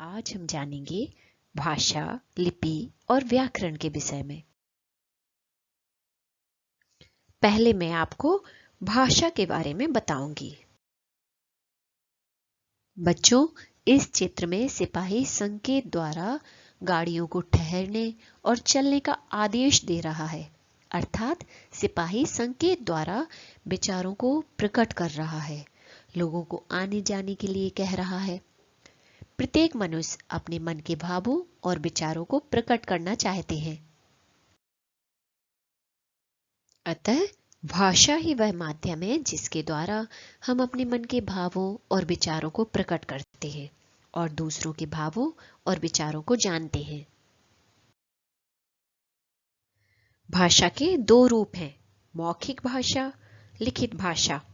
आज हम जानेंगे भाषा, लिपि और व्याकरण के विषय में। पहले मैं आपको भाषा के बारे में बताऊंगी। बच्चों, इस चित्र में सिपाही संकेत द्वारा गाड़ियों को ठहरने और चलने का आदेश दे रहा है। अर्थात सिपाही संकेत द्वारा विचारों को प्रकट कर रहा है, लोगों को आने जाने के लिए कह रहा है। प्रत्येक मनुष्य अपने मन के भावों और विचारों को प्रकट करना चाहते हैं। अतः भाषा ही वह माध्यम है जिसके द्वारा हम अपने मन के भावों और विचारों को प्रकट करते हैं और दूसरों के भावों और विचारों को जानते हैं। भाषा के दो रूप हैं, मौखिक भाषा, लिखित भाषा।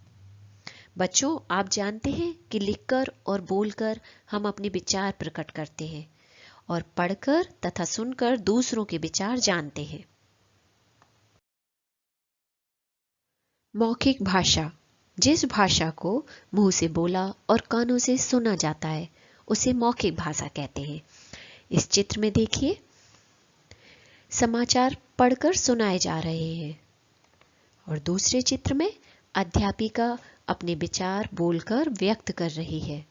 बच्चों, आप जानते हैं कि लिखकर और बोलकर हम अपने विचार प्रकट करते हैं और पढ़कर तथा सुनकर दूसरों के विचार जानते हैं। मौखिक भाषा, जिस भाषा को मुंह से बोला और कानों से सुना जाता है उसे मौखिक भाषा कहते हैं। इस चित्र में देखिए, समाचार पढ़कर सुनाए जा रहे हैं और दूसरे चित्र में अध्यापिका अपने विचार बोलकर व्यक्त कर रही है।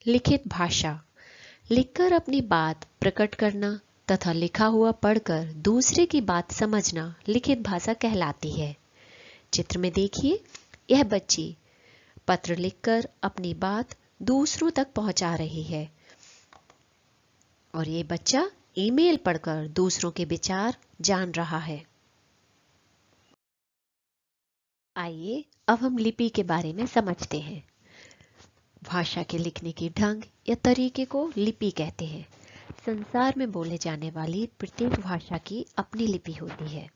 लिखित भाषा, लिखकर अपनी बात प्रकट करना तथा लिखा हुआ पढ़कर दूसरे की बात समझना लिखित भाषा कहलाती है। चित्र में देखिए, यह बच्ची पत्र लिखकर अपनी बात दूसरों तक पहुंचा रही है और ये बच्चा ईमेल पढ़कर दूसरों के विचार जान रहा है। आइए अब हम लिपि के बारे में समझते हैं। भाषा के लिखने के ढंग या तरीके को लिपि कहते हैं। संसार में बोले जाने वाली प्रत्येक भाषा की अपनी लिपि होती है।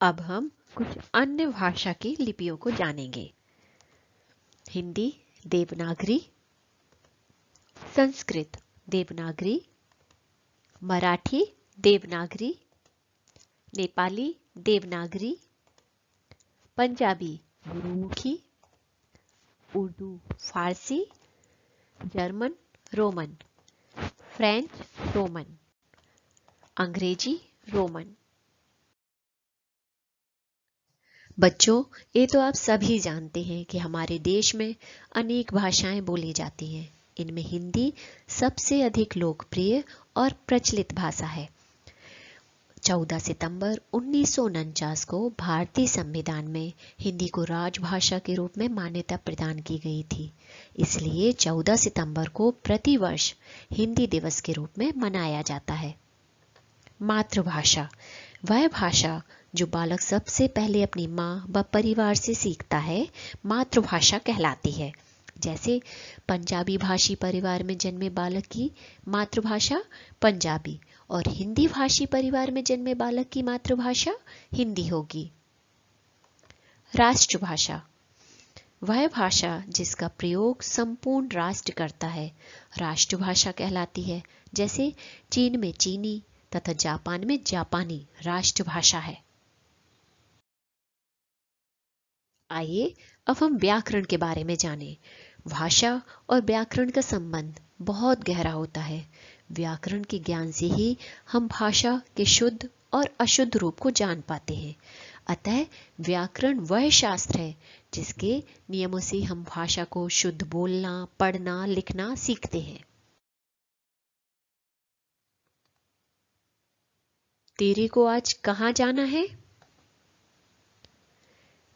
अब हम कुछ अन्य भाषा की लिपियों को जानेंगे। Hindi Devanagari, Sanskrit Devanagari, Marathi Devanagari, Nepali Devanagari, Punjabi Gurmukhi, Urdu Farsi, German Roman, French Roman, अंग्रेजी रोमन। बच्चों, ये तो आप सभी जानते हैं कि हमारे देश में अनेक भाषाएं बोली जाती हैं। इनमें हिंदी सबसे अधिक लोकप्रिय और प्रचलित भाषा है। 14 सितंबर 1949 को भारतीय संविधान में हिंदी को राजभाषा के रूप में मान्यता प्रदान की गई थी। इसलिए 14 सितंबर को प्रतिवर्ष हिंदी दिवस के रूप में मनाया जाता है। मातृभाषा, वह भाषा जो बालक सबसे पहले अपनी माँ व परिवार से सीखता है, मातृभाषा कहलाती है। जैसे पंजाबी भाषी परिवार में जन्मे बालक की मातृभाषा पंजाबी और हिंदी भाषी परिवार में जन्मे बालक की मातृभाषा हिंदी होगी। राष्ट्रभाषा, वह भाषा जिसका प्रयोग संपूर्ण राष्ट्र करता है, राष्ट्रभाषा कहलाती है। जैसे चीन में चीनी तथा जापान में जापानी राष्ट्रभाषा है। आइए अब हम व्याकरण के बारे में जानें। भाषा और व्याकरण का संबंध बहुत गहरा होता है। व्याकरण के ज्ञान से ही हम भाषा के शुद्ध और अशुद्ध रूप को जान पाते हैं। अतः व्याकरण वह शास्त्र है जिसके नियमों से हम भाषा को शुद्ध बोलना, पढ़ना, लिखना सीखते हैं। तेरे को आज कहाँ जाना है?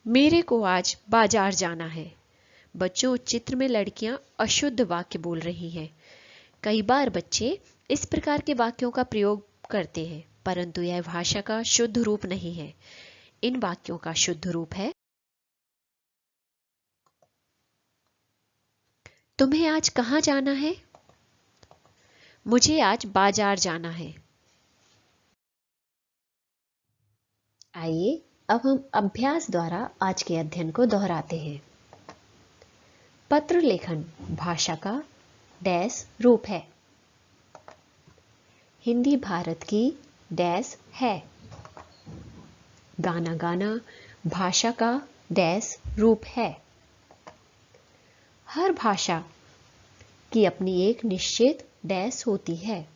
मेरे को आज बाजार जाना है। बच्चों, चित्र में लड़कियां अशुद्ध वाक्य बोल रही हैं। कई बार बच्चे इस प्रकार के वाक्यों का प्रयोग करते हैं, परंतु यह भाषा का शुद्ध रूप नहीं है। इन वाक्यों का शुद्ध रूप है, तुम्हें आज कहाँ जाना है? मुझे आज बाजार जाना है। आइए अब हम अभ्यास द्वारा आज के अध्ययन को दोहराते हैं। पत्र लेखन भाषा का डैश रूप है। हिंदी भारत की डैश है। गाना गाना भाषा का डैश रूप है। हर भाषा की अपनी एक निश्चित डैश होती है।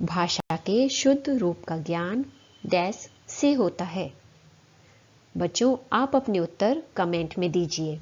भाषा के शुद्ध रूप का ज्ञान डैश से होता है। बच्चों, आप अपने उत्तर कमेंट में दीजिए।